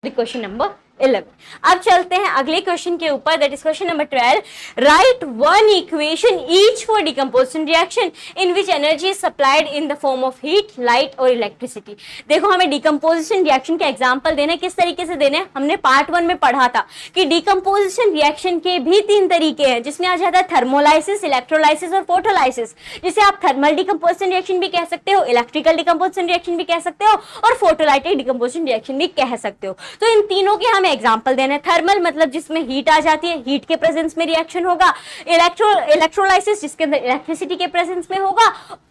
Question number 11। अब चलते हैं अगले क्वेश्चन के ऊपर, that is question number 12। Right one equation each for decomposition reaction in which energy is supplied in the form of heat, light और electricity. देखो हमें डिकम्पोजिशन रिएक्शन के एग्जांपल देने, किस तरीके से देने, हमने पार्ट 1 में पढ़ा था कि डिकम्पोजिशन रिएक्शन के भी 3 तरीके हैं, जिसमें आ जाता है थर्मोलाइसिस, इलेक्ट्रोलाइसिस और फोटोलाइसिस, जिसे आप थर्मल डिकम्पोजिशन रिएक्शन भी कह सकते हो, इलेक्ट्रिकल डिकम्पोजिशन रिएक्शन भी कह सकते हो और फोटोलाइटिक डिकम्पोजिशन रिएक्शन भी कह सकते हो। तो इन तीनों के हमें एग्जांपल देने। थर्मल मतलब जिसमें हीट आ जाती है, हीट के प्रेजेंस में रिएक्शन होगा। इलेक्ट्रोलाइसिस जिसके अंदर इलेक्ट्रिसिटी के प्रेजेंस में होगा,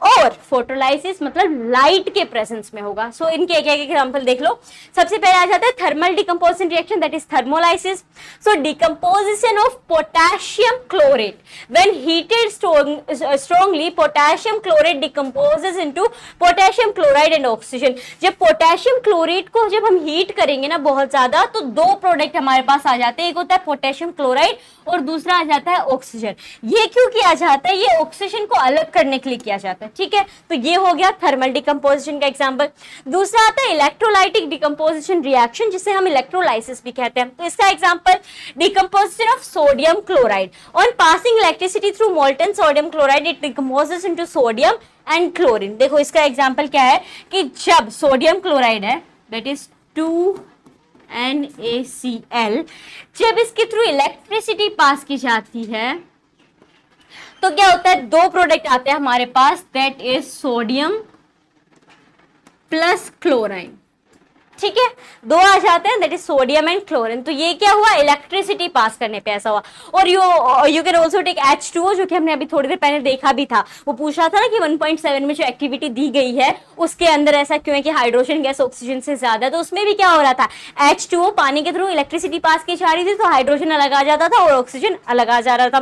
और फोटोलाइसिस मतलब लाइट के प्रेजेंस में होगा। सो इनके एक एक एग्जांपल देख लो। सबसे पहले आ जाता है thermal decomposition reaction, that is thermolysis. So decomposition of potassium chlorate when heated strongly, potassium chlorate decomposes into potassium chloride and oxygen. जब पोटेशियम क्लोरेट को जब हम हीट करेंगे ना बहुत ज्यादा, तो 2 प्रोडक्ट हमारे पास आ जाते हैं, एक होता है पोटेशियम क्लोराइड और दूसरा आ जाता है ऑक्सीजन। ये क्यों किया जाता है, ये ऑक्सीजन को अलग करने के लिए किया जाता है, ठीक है। तो ये हो गया थर्मल डिकम्पोजिशन का एग्जांपल। दूसरा आता है इलेक्ट्रोलाइटिक डिकम्पोजिशन रिएक्शन, जिसे हम इलेक्ट्रोलाइसिस भी कहते हैं। तो इसका example decomposition of sodium chloride on passing electricity through molten sodium chloride, it decomposes into sodium and chlorine. देखो इसका एग्जांपल क्या है कि जब सोडियम क्लोराइड है, दैट इज 2NaCl, जब इसके थ्रू इलेक्ट्रिसिटी पास की जाती है तो क्या होता है, 2 प्रोडक्ट आते हैं हमारे पास, that is sodium plus chlorine, ठीक है। 2 आ जाते हैं, that is sodium and chlorine. तो ये क्या हुआ, इलेक्ट्रिसिटी पास करने पे ऐसा हुआ। और you can also take H2O, जो कि हमने अभी थोड़ी देर पहले देखा भी था। वो पूछ रहा था ना कि 1.7 में जो एक्टिविटी दी गई है उसके अंदर ऐसा क्यों है कि हाइड्रोजन गैस ऑक्सीजन से ज्यादा। तो उसमें भी क्या हो रहा था, H2O पानी के थ्रू इलेक्ट्रिसिटी पास की जा रही थी, तो हाइड्रोजन अलग आ जाता था और ऑक्सीजन अलग आ जा रहा था।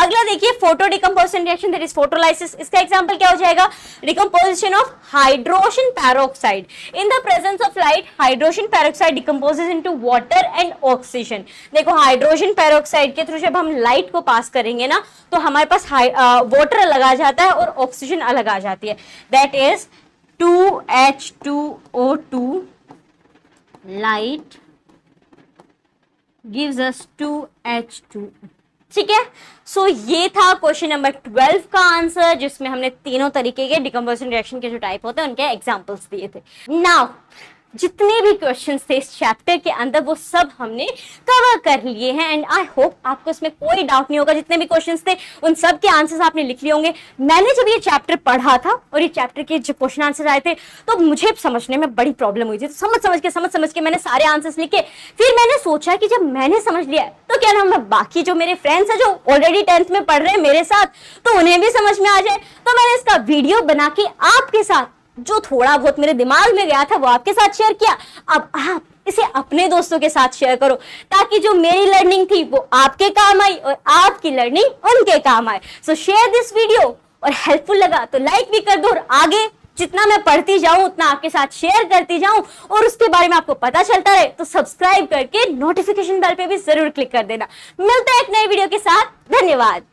अगला देखिए photo decomposition reaction, that is photolysis. इसका एग्जांपल क्या हो जाएगा, decomposition of hydrogen peroxide in the presence of light, hydrogen peroxide decomposes into water and oxygen. देखो हाइड्रोजन पेरोक्साइड के थ्रू जब हम लाइट को पास करेंगे ना, तो हमारे पास वाटर अलग आ जाता है और ऑक्सीजन अलग आ जाती है, that is 2H2O2, light gives us 2H2, ठीक है। सो ये था क्वेश्चन नंबर 12 का आंसर, जिसमें हमने तीनों तरीके के डिकम्पोजिशन रिएक्शन के जो टाइप होते हैं उनके एग्जांपल्स दिए थे। नाउ जितने भी क्वेश्चंस थे इस चैप्टर के अंदर वो सब हमने कवर कर लिए हैं, एंड आई होप आपको इसमें कोई डाउट नहीं होगा। जितने भी क्वेश्चंस थे उन सब के आंसर्स आपने लिख लिए होंगे। मैंने जब ये चैप्टर पढ़ा था और ये चैप्टर के जो क्वेश्चन आंसर आए थे, तो मुझे समझने में बड़ी प्रॉब्लम हुई थी। तो समझ के मैंने सारे आंसर्स लिखे। फिर मैंने सोचा कि जब मैंने समझ लिया तो क्या नाम है, बाकी जो मेरे फ्रेंड्स हैं जो ऑलरेडी 10th में पढ़ रहे हैं मेरे साथ, तो उन्हें भी समझ में आ जाए। तो मैंने इसका वीडियो बना के आपके साथ जो थोड़ा बहुत मेरे दिमाग में गया था वो आपके साथ शेयर किया। अब आप इसे अपने दोस्तों के साथ शेयर करो, ताकि जो मेरी लर्निंग थी वो आपके काम आई और आपकी लर्निंग उनके काम आए। सो शेयर दिस वीडियो, और हेल्पफुल लगा तो लाइक भी कर दो, और आगे जितना मैं पढ़ती जाऊं उतना आपके साथ शेयर करती जाऊं और उसके बारे में आपको पता चलता रहे, तो सब्सक्राइब करके नोटिफिकेशन बेल पे भी जरूर क्लिक कर देना। मिलते हैं एक नए वीडियो के साथ, धन्यवाद।